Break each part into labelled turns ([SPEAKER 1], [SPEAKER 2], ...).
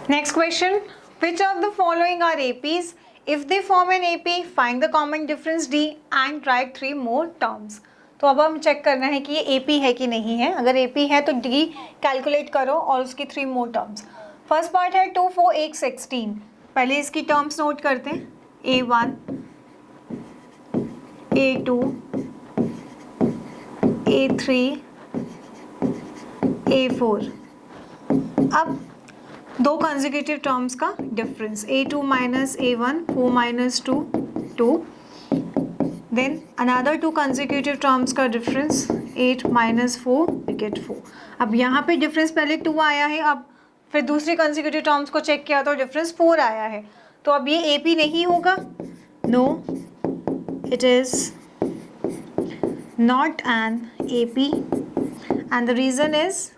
[SPEAKER 1] Next question, which of the following are APs? If they form an AP, find the common difference D and write 3 more terms. तो अब हम check करना है कि ये AP है कि नहीं है. अगर AP है तो D कैलकुलेट करो और उसकी 3 more terms. फर्स्ट पार्ट है 2, 4, 8, 16. पहले इसकी टर्म्स नोट करते हैं. A1, A2, A3, A4. अब दो कंसेक्यूटिव टर्म्स का difference, A2 minus A1, 4 minus 2, 2. Then another 2 consecutive terms का डिफरेंस, 8 माइनस 4, वी गेट 4. अब यहाँ पे डिफरेंस पहले 2 आया है, अब फिर दूसरी कंसेक्यूटिव टर्म्स को चेक किया तो डिफरेंस 4 आया है. तो अब ये AP नहीं होगा. No, it is not an AP and the reason is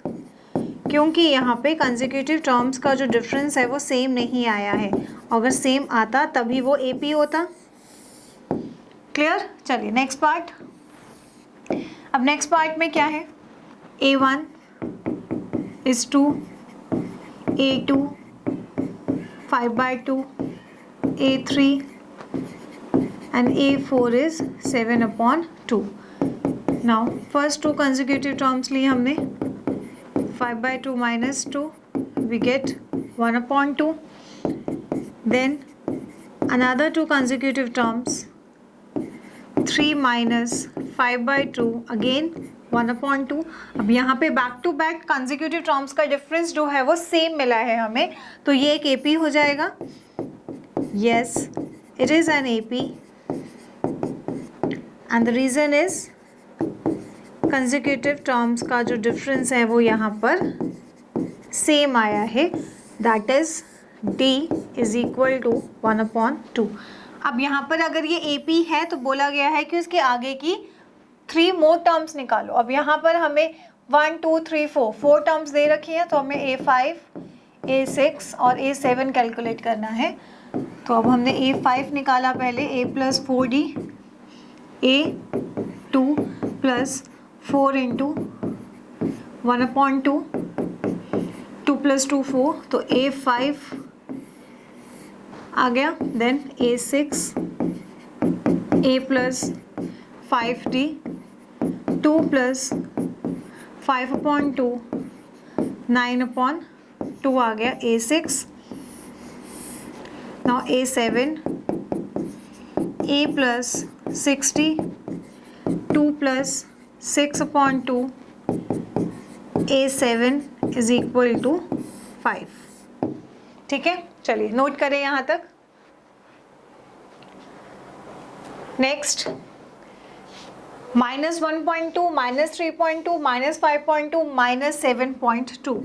[SPEAKER 1] क्योंकि यहाँ पे कंसेक्यूटिव टर्म्स का जो डिफरेंस है वो सेम नहीं आया है. अगर सेम आता तभी वो AP होता. क्लियर. चलिए नेक्स्ट पार्ट. अब नेक्स्ट पार्ट में क्या है, A1 is 2, A2 5/2, A3 and A4 is 7/2. Now first 2 consecutive terms लिए हमने, 5/2 minus 2, we get 1/2. Then another 2 consecutive terms, 3 minus 5/2, again 1/2. अब यहाँ पे back to back consecutive terms का डिफरेंस जो है वो सेम मिला है हमें, तो ये एक AP हो जाएगा. Yes, it is an AP and the reason is consecutive terms का जो डिफरेंस है वो यहाँ पर सेम आया है. That is D is equal to 1/2. अब यहाँ पर अगर ये AP है तो बोला गया है कि उसके आगे की 3 मोर टर्म्स निकालो. अब यहाँ पर हमें 1, 2, 3, 4 टर्म्स दे रखी हैं, तो हमें A5, A6 और A7 कैलकुलेट करना है. तो अब हमने A5 निकाला पहले, A + 4D, A2 + 4 इंटू 1/2, 2 + 2 4, तो A5 आ गया. देन A6, A + 5D, 2 + 5/2, 9/2 आ गया A6. Now A7, A + 60, 2 + 6/2, A7 is equal to 5. ठीक है, चलिए नोट करें यहाँ तक. नेक्स्ट, -1.2, -3.2, -5.2, -7.2.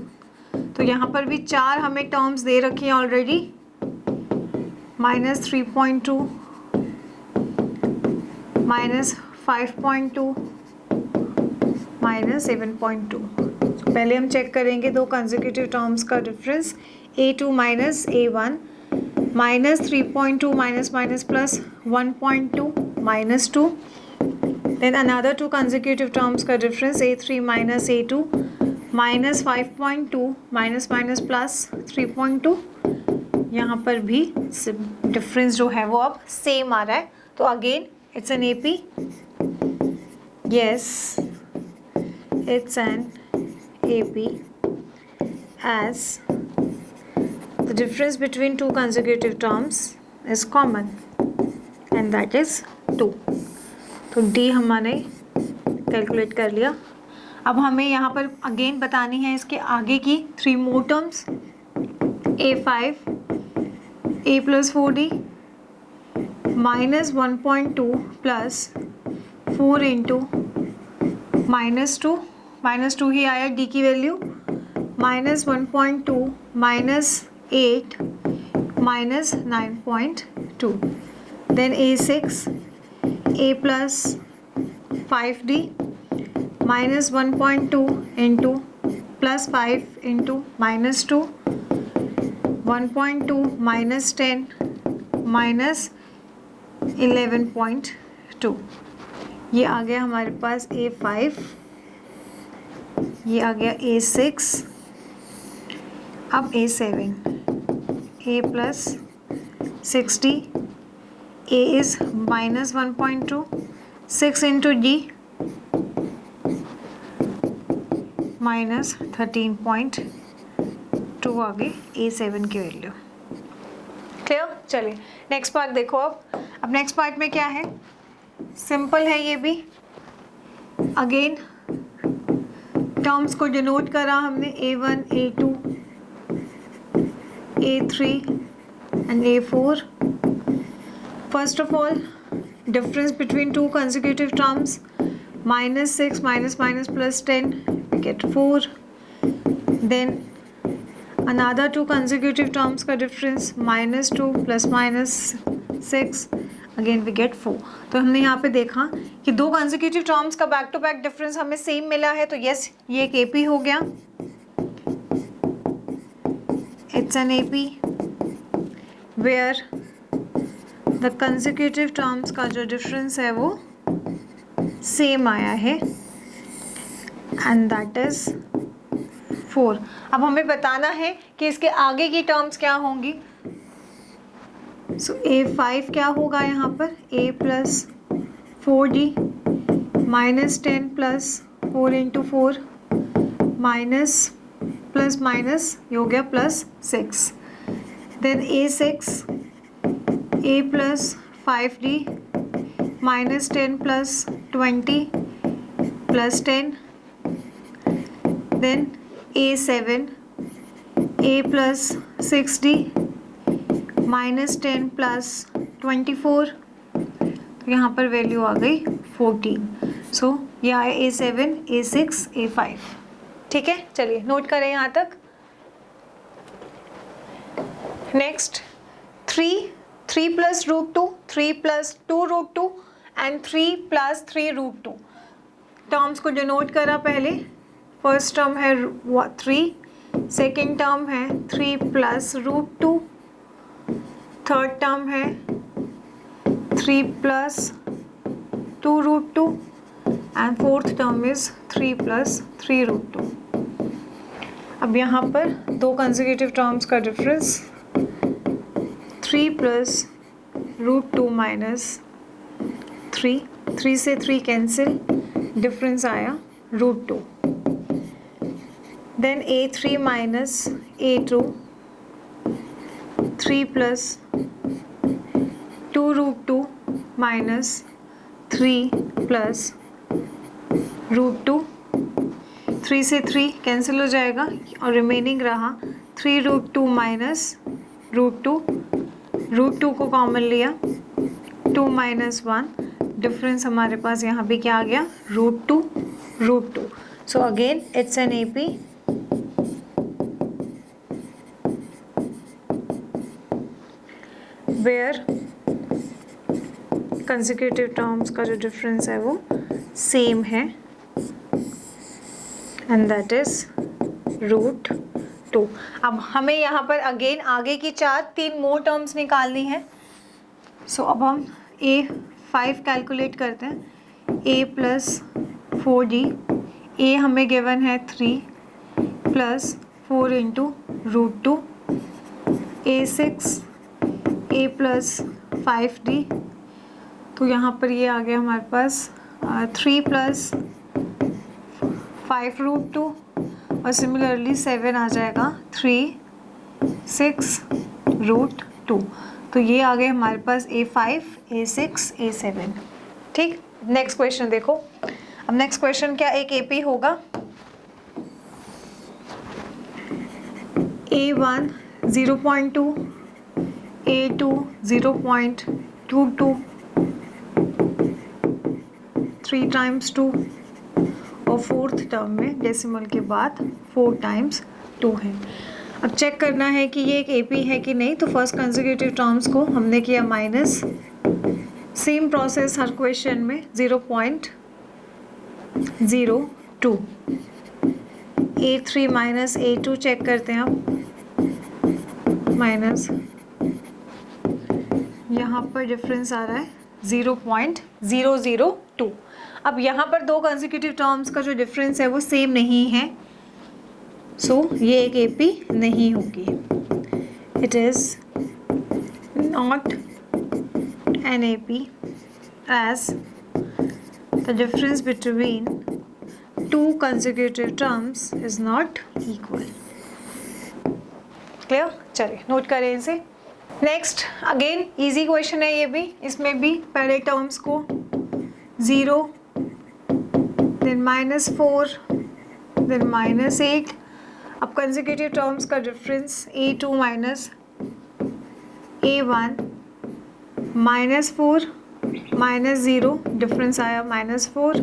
[SPEAKER 1] तो यहाँ पर भी 4 हमें टर्म्स दे रखी हैं ऑलरेडी. -3.2, -5.2, -7.2. पहले हम चेक करेंगे दो कंसेक्यूटिव टर्म्स का difference. A2 minus A1, -3.2 minus plus 1.2 -2. Then another 2 consecutive terms का difference, A3 minus A2, -5.2 minus plus 3.2. यहाँ पर भी डिफरेंस जो है वो अब सेम आ रहा है, तो again it's an AP. Yes, it's an AP as the difference between 2 consecutive terms is common and that is 2. तो D हमने कैलकुलेट कर लिया. अब हमें यहाँ पर अगेन बतानी है इसके आगे की 3 more terms. A5, A + 4D, -1.2 + 4 into -2, -2 ही आया D की value, -1.2 -8 -9.2. Then A6, A + 5D, -1.2 into +5 into -2, 1.2 -10 -11.2. ये आ गया हमारे पास A5, ये आ गया A6. अब A7, a plus 60, a is minus 1.2, 6 into d minus 13.2 आ गई A7 की वैल्यू। क्लियर? चलिए नेक्स्ट पार्ट देखो। अब नेक्स्ट पार्ट में क्या है, सिंपल है ये भी। अगेन टर्म्स को डिनोट करा हमने A1, A2, A3 and A4। First of all difference between two consecutive terms, minus 6 minus plus 10, we get 4. Then another two consecutive terms का difference, minus 2 plus minus 6, again we get 4. तो हमने यहाँ पे देखा कि दो consecutive terms का back to back difference हमें सेम मिला है, तो yes ये एक AP हो गया, it's an AP where the consecutive terms का जो difference है वो सेम आया है and that is 4. अब हमें बताना है कि इसके आगे की टर्म्स क्या होंगी। सो A5 क्या होगा यहाँ पर, A plus 4D minus 10 plus 4 into 4 minus plus minus ये हो गया plus 6. Then A6 A plus 5D minus 10 plus 20 plus 10. Then A7 A plus 6D minus 10 plus 24. तो यहाँ पर वैल्यू आ गई 14. सो ये आया A7, A6, A5. ठीक है, चलिए नोट करें यहाँ तक। Next 3 plus root 2, 3 plus 2 root 2 and 3 plus 3 root 2 terms को डिनोट करा पहले। फर्स्ट टर्म है 3, सेकेंड टर्म है 3 plus root 2, थर्ड टर्म है 3 plus 2 root 2 and fourth term is 3 plus 3 root 2। अब यहाँ पर दो कंसेक्यूटिव टर्म्स का डिफरेंस 3 plus root 2 minus 3, 3 से 3 कैंसिल, डिफरेंस आया root 2. Then A3 minus A2, 3 plus 2 root 2 minus 3 plus root 2, 3 से 3 कैंसिल हो जाएगा और रिमेनिंग रहा 3 root 2 minus root 2, रूट 2 को कॉमन लिया, 2 minus 1, डिफरेंस हमारे पास यहाँ भी क्या आ गया, root 2. So again it's an AP where consecutive terms का जो डिफरेंस है वो सेम है एंड दैट इज रूट 2. अब हमें यहाँ पर अगेन आगे की 3 मोर टर्म्स निकालनी है। सो अब हम A5 कैलकुलेट करते हैं। A plus 4D, A हमें गिवन है 3 plus 4 into root 2, A6 A plus 5D, तो यहाँ पर ये आ गया हमारे पास 3 plus 5 root 2 और सिमिलरली 7 आ जाएगा 3, 6 रूट 2। तो ये आ गए हमारे पास A5, A6, A7। ठीक, नेक्स्ट क्वेश्चन देखो। अब नेक्स्ट क्वेश्चन क्या एक AP होगा। A1 0.2, A2 0.22, 3 times 2 और फोर्थ टर्म में डेसिमल के बाद 4 times 2 है। अब चेक करना है कि ये एक AP है कि नहीं, तो फर्स्ट कंसेक्यूटिव टर्म्स को हमने किया माइनस, सेम प्रोसेस हर क्वेश्चन में 0.02, A3 माइनस A2 चेक करते हैं आप, माइनस यहाँ पर डिफरेंस आ रहा है 0.002। अब यहाँ पर दो कंसेक्यूटिव टर्म्स का जो डिफरेंस है वो सेम नहीं है, सो ये एक AP नहीं होगी। it is not an AP as the difference between two consecutive terms is not equal. Clear? चलिए नोट करें इसे. नेक्स्ट अगेन इजी क्वेश्चन है ये भी. इसमें भी पहले टर्म्स को 0 देन -4 देन -8. अब कंसेक्यूटिव टर्म्स का difference A2 minus A1 -4 -0 difference आया -4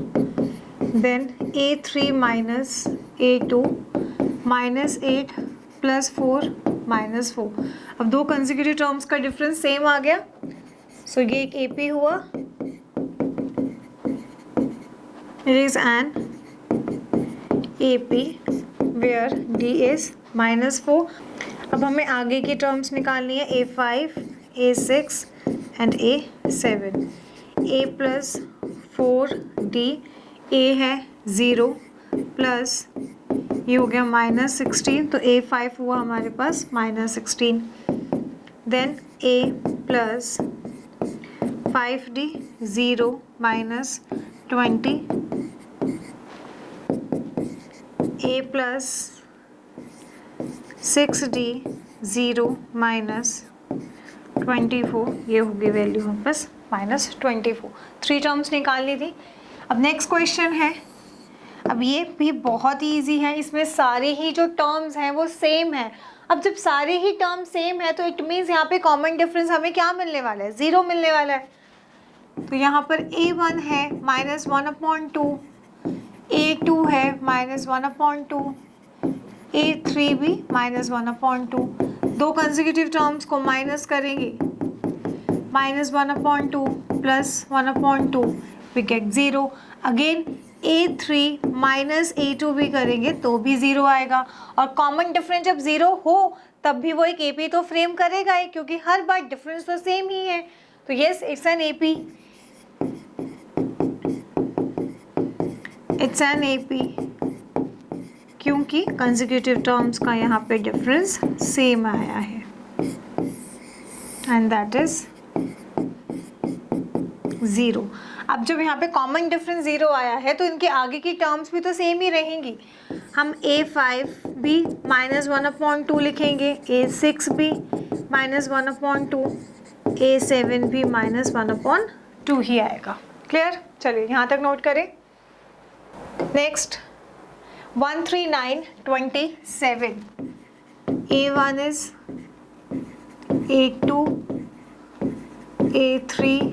[SPEAKER 1] देन A3 माइनस A2 -8 +4 -4. अब दो कंसेक्यूटिव टर्म्स का डिफरेंस सेम आ गया. सो ये एक AP हुआ. It is an AP where D is -4. अब हमें आगे की टर्म्स निकालनी है A5 A6 and A7. A + 4D A है 0 प्लस ये हो गया -16. तो A5 हुआ हमारे पास -16. Then A + 5D 0 -20. A + 6D 0 -24. ये होगी वैल्यू हम पास -24. 3 टर्म्स निकालनी थी. अब नेक्स्ट क्वेश्चन है. अब ये भी बहुत ही ईजी है. इसमें सारे ही जो टर्म्स हैं वो सेम है. अब जब सारे ही टर्म सेम है तो इट मीन्स यहाँ पे कॉमन डिफरेंस हमें क्या मिलने वाला है? 0 मिलने वाला है. तो यहाँ पर A1 है -1/2, A2 है -1/2, A3 भी -1/2. दो कंसेक्यूटिव टर्म्स को माइनस करेंगे. -1/2 + 1/2 we get 0. Again A3 minus A2 भी करेंगे तो भी 0 आएगा. और कॉमन डिफरेंस जब 0 हो तब भी वो एक AP तो फ्रेम करेगा ही, क्योंकि हर बार डिफरेंस तो सेम ही है. तो yes it's an AP. It's an AP क्योंकि कंसेक्यूटिव टर्म्स का यहाँ पे डिफरेंस सेम आया है एंड दैट इज 0. अब जब यहाँ पे कॉमन डिफरेंस 0 आया है तो इनके आगे की टर्म्स भी तो सेम ही रहेंगी. हम A5 भी -1/2 लिखेंगे, A6 भी -1/2, A7 भी -1/2 ही आएगा. क्लियर? चलिए यहाँ तक नोट करें. Next 13927. A1 is A2 A3.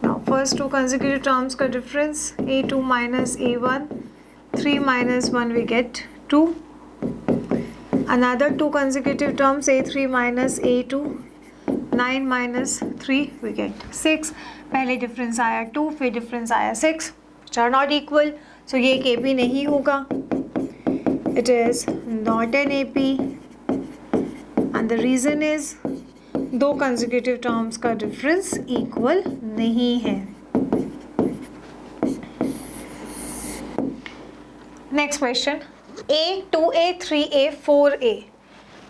[SPEAKER 1] Now first two consecutive terms का difference A2 minus A1, 3 minus 1 we get 2. Another two consecutive terms A3 minus A2, 9 minus 3 we get 6. पहले difference आया 2, फिर difference आया 6, which are not equal. So ये एक AP नहीं होगा. It is not an AP and the reason is दो consecutive terms का डिफरेंस इक्वल नहीं है. Next question A2A 3A 4A.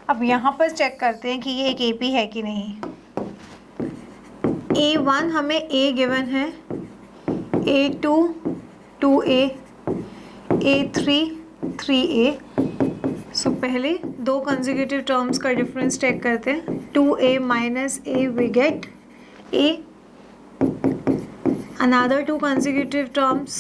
[SPEAKER 1] अब यहाँ पर चेक करते हैं कि ये एक AP है कि नहीं. A1 हमें A गिवन है, A2 2A, A3 3A. सो पहले दो कंसेक्यूटिव टर्म्स का डिफरेंस चेक करते हैं. 2A minus A we get A. Another two consecutive terms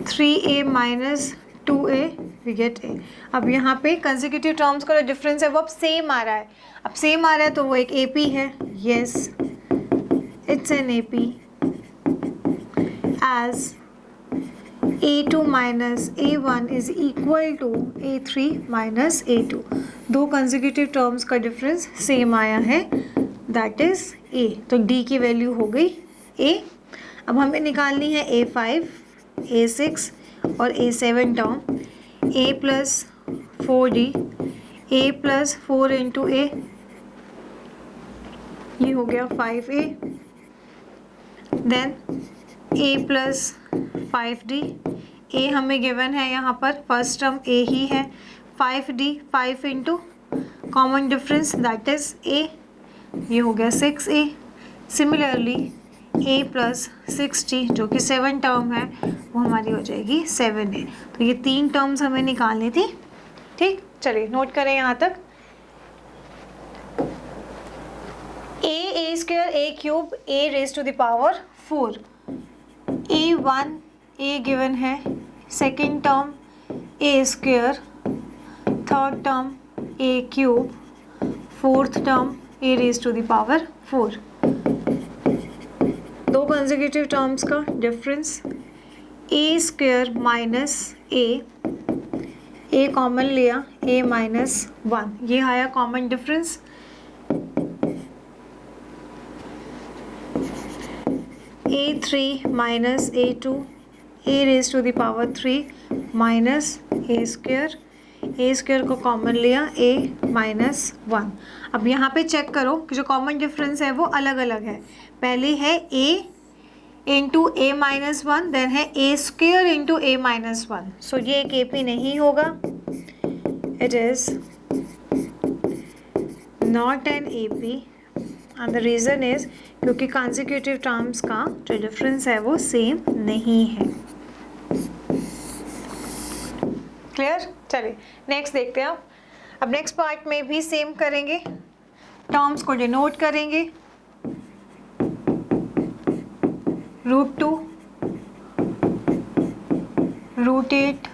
[SPEAKER 1] 3A minus 2A we get A. अब यहाँ पे कंसेक्यूटिव टर्म्स का जो डिफरेंस है वो अब सेम आ रहा है. अब सेम आ रहा है तो वो एक AP है. Yes, it's an AP as A2 minus A1 is equal to A3 minus A2. दो कंसेक्यूटिव टर्म्स का डिफरेंस सेम आया है, दैट इज A. तो D की वैल्यू हो गई A. अब हमें निकालनी है A5, A6 और A7 term. A + 4D, A + 4 into A, ये हो गया 5A. Then A + 5D. A हमें गिवन है यहाँ पर फर्स्ट टर्म A ही है. 5D 5 into common difference that is a, ये हो गया 6a। Similarly a plus 6t जो कि 7 टर्म है वो हमारी हो जाएगी 7a। तो ये 3 टर्म्स हमें निकालनी थी। ठीक, चलिए नोट करें यहाँ तक। a square a cube a raise to the power 4, a1 a given है, second term a square, third term a cube, fourth term a raise to the power 4। दो कंसेक्यूटिव टर्म्स का difference a square minus a common लिया, a minus 1, ये आया common difference. a3 minus a2 a raise to the power 3 minus a square को common लिया, a minus 1। अब यहाँ पे चेक करो कि जो कॉमन डिफरेंस है वो अलग अलग है। पहले है a into a minus 1, then है a square into a minus 1। सो ये एक AP नहीं होगा, it is not an AP and the reason is क्योंकि कंसेक्यूटिव टर्म्स का जो डिफरेंस है वो सेम नहीं है। क्लियर? चलिए नेक्स्ट देखते हैं। अब नेक्स्ट पार्ट में भी सेम करेंगे, टर्म्स को डिनोट करेंगे। √2, √8,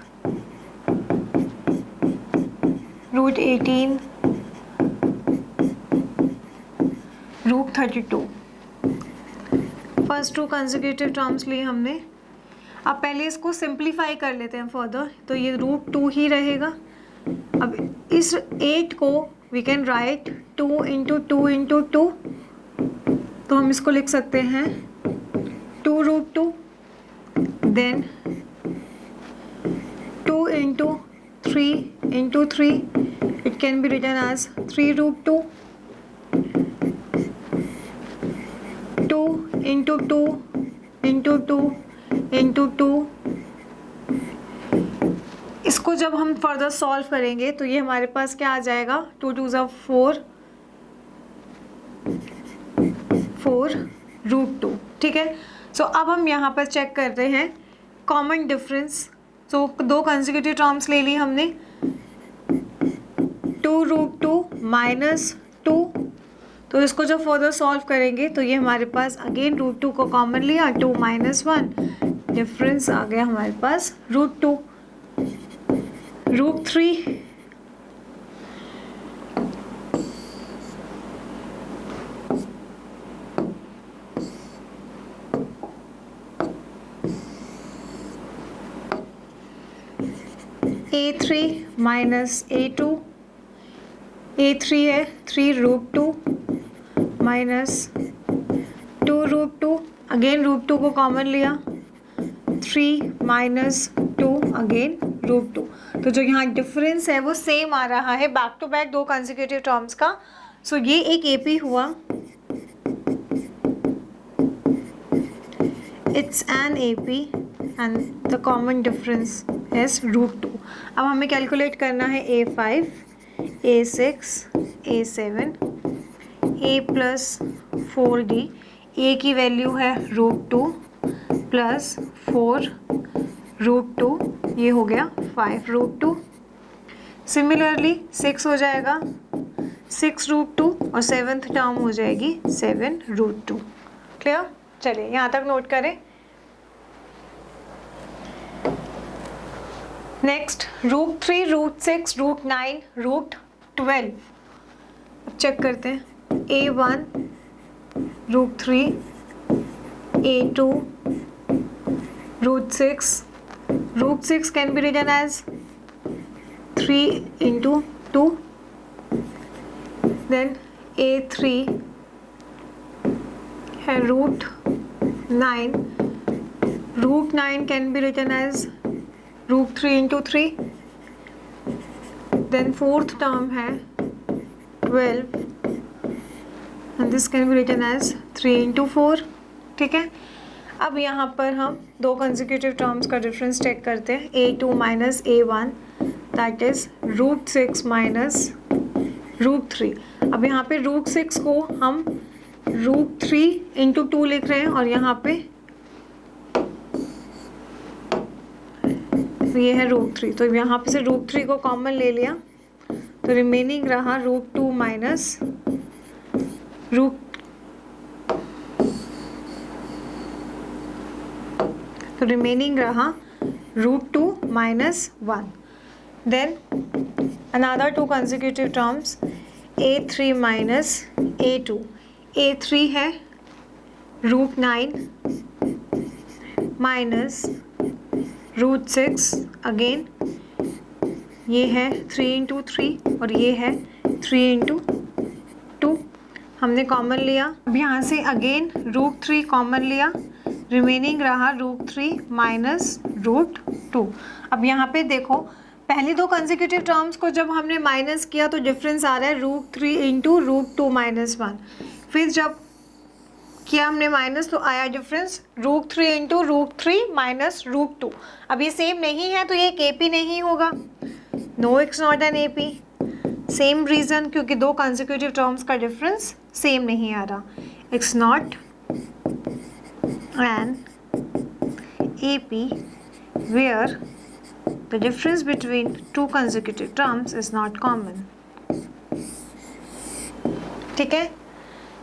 [SPEAKER 1] √18, √32। फर्स्ट टू कंसेक्यूटिव टर्म्स लिए हमने। अब पहले इसको सिंप्लीफाई कर लेते हैं फर्दर, तो ये √2 ही रहेगा। अब इस 8 को we can write 2 into 2 into 2, तो हम इसको लिख सकते हैं 2√2, then 2 into 3 into 3, it can be written as 3√2, 2 into 2 into 2 into 2। इसको जब हम फर्दर सॉल्व करेंगे तो ये हमारे पास क्या आ जाएगा, 2 2 ज़ा 4, 4√2। ठीक है, सो अब हम यहाँ पर चेक करते हैं कॉमन डिफरेंस। सो दो कंसेक्यूटिव टर्म्स ले ली हमने, 2√2 माइनस 2, तो इसको जब फर्दर सॉल्व करेंगे तो ये हमारे पास अगेन √2 को कॉमन लिया, 2 माइनस 1, डिफरेंस आ गया हमारे पास √2। √3, a3 माइनस a2, a3 है 3√2 माइनस 2√2, अगेन √2 को कॉमन लिया, 3 माइनस 2, अगेन √2। तो जो यहाँ डिफरेंस है वो सेम आ रहा है बैक टू बैक दो कंसेक्यूटिव टर्म्स का। सो ये एक AP हुआ, it's an AP and the common difference is √2। अब हमें कैलकुलेट करना है a5, a6, a7, a plus 4d, a की वैल्यू है √2 प्लस 4√2, ये हो गया 5√2। सिमिलरली 6 हो जाएगा 6√2 और सेवन्थ टर्म हो जाएगी 7√2। क्लियर? चलिए यहाँ तक नोट करें। नेक्स्ट √3, √6, √9, √12। अब चेक करते हैं, a1, √3, a2, √6, √6 can be written as 3 into 2, then a3 है √9, √9 can be written as √3 into 3, then fourth term है 12 and this can be written as 3 into 4। ठीक है, अब यहाँ पर हम दो कंसेक्यूटिव टर्म्स का डिफरेंस चेक करते हैं, a2 minus a1 that is √6 minus √3। अब यहाँ पे √6 को हम √3 × 2 लिख रहे हैं और यहाँ पे ये है √3, तो यहाँ पे से √3 को कॉमन ले लिया तो रिमेनिंग रहा √2 minus √2 minus 1. Then another two consecutive terms, a3 minus a2. a3 है √9 minus √6, अगेन ये है 3 × 3 और ये है 3 × 2, हमने कॉमन लिया। अब यहाँ से अगेन √3 कॉमन लिया, रिमेनिंग रहा √3 माइनस √2। अब यहाँ पे देखो पहली दो कंसेक्यूटिव टर्म्स को जब हमने माइनस किया तो डिफरेंस आ रहा है √3 × √2 माइनस 1। फिर जब किया हमने माइनस तो आया डिफरेंस √3 × √3 माइनस √2। अब ये सेम नहीं है तो ये एक AP नहीं होगा। No, it's not an AP। Same reason, क्योंकि दो कंसेक्यूटिव टर्म्स का डिफरेंस सेम नहीं आ रहा। It's not an AP where the difference between two consecutive terms is not common. ठीक है,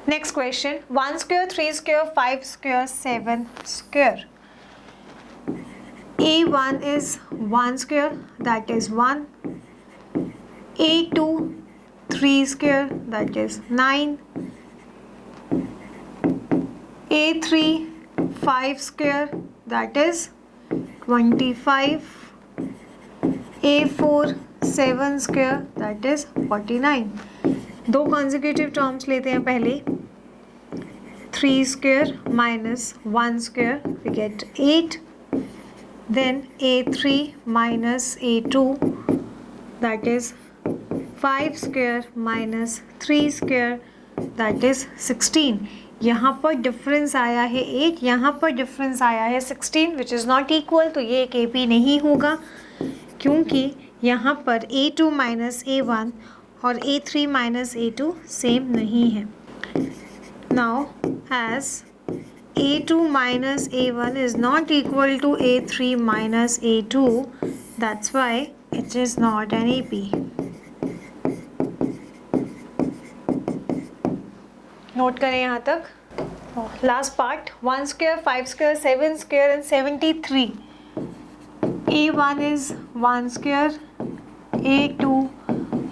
[SPEAKER 1] next question 1 square 3 square 5 square 7 square. A1 is 1 square, that is 1. A2 3 square, that is 9. A3 5 square, that is 25. A4 7 square, that is 49. दो consecutive terms लेते हैं पहले। 3 square minus 1 square, we get 8. Then A3 minus A2, that is 5 square minus 3 square, that is 16. यहाँ पर difference आया है 8, यहाँ पर डिफरेंस आया है 16, विच इज़ नॉट इक्वल, तो ये एक AP नहीं होगा क्योंकि यहाँ पर A2 माइनस A1 और A3 माइनस A2 सेम नहीं है। Now as A2 minus A1 is not equal to A3 minus A2, that's why it is not an AP. Note करें यहाँ तक। Last part 1 square 5 square 7 square and 73. A1 is 1 square, A2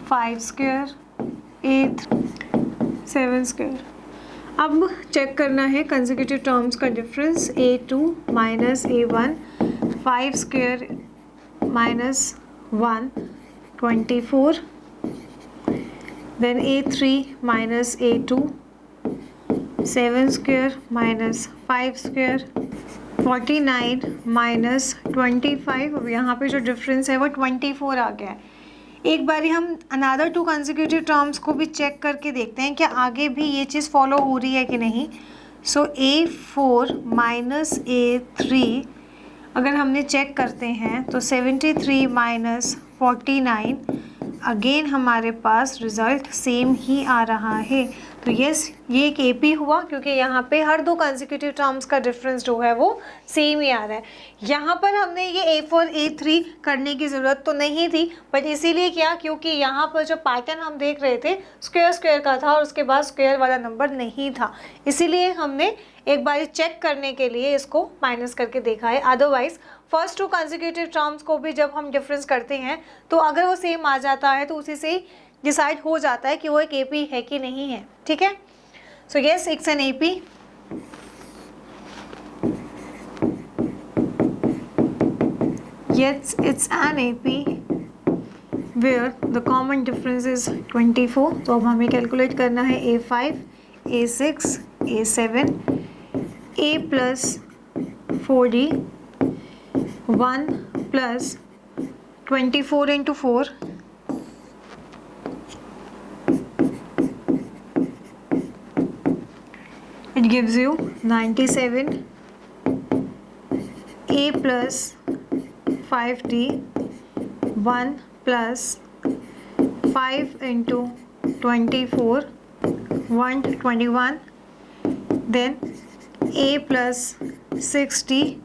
[SPEAKER 1] 5 square, A3 7 square. अब check करना है consecutive terms का difference. A2 minus A1 5 square minus 1 24. Then A3 minus A2 7 square minus 5 square 49 minus 25. अब यहाँ पे जो डिफरेंस है वो 24 आ गया है। एक बारी हम अनदर टू कंसेक्यूटिव टर्म्स को भी चेक करके देखते हैं कि आगे भी ये चीज़ फॉलो हो रही है कि नहीं। सो A4 माइनस A3 अगर हमने चेक करते हैं तो 73 माइनस 49, अगेन हमारे पास रिज़ल्ट सेम ही आ रहा है। तो यस, ये एक AP हुआ क्योंकि यहाँ पे हर दो कंसेक्यूटिव टर्म्स का डिफरेंस जो है वो सेम ही आ रहा है। यहाँ पर हमने ये A4 A3 करने की ज़रूरत तो नहीं थी, बट इसीलिए क्या, क्योंकि यहाँ पर जो पैटर्न हम देख रहे थे स्क्वायर स्क्वायर का था और उसके बाद स्क्वायर वाला नंबर नहीं था, इसीलिए हमने एक बार चेक करने के लिए इसको माइनस करके देखा है। Otherwise first to consecutive terms को भी जब हम डिफरेंस करते हैं तो अगर वो सेम आ जाता है तो उसी से डिसाइड हो जाता है कि वो एक AP है कि नहीं है। ठीक है, so yes, it's an AP. Yes, it's an AP where the common difference is 24. तो अब हमें कैलकुलेट करना है A5, A6, A7, A plus 4D 1 plus 24 into 4. It gives you 97. A plus 5D 1 plus 5 into 24, 121, then a plus 6d,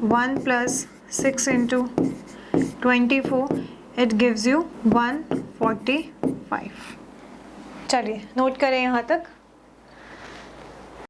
[SPEAKER 1] 1 plus 6 into 24, it gives you 145. चलिए note करें यहाँ तक.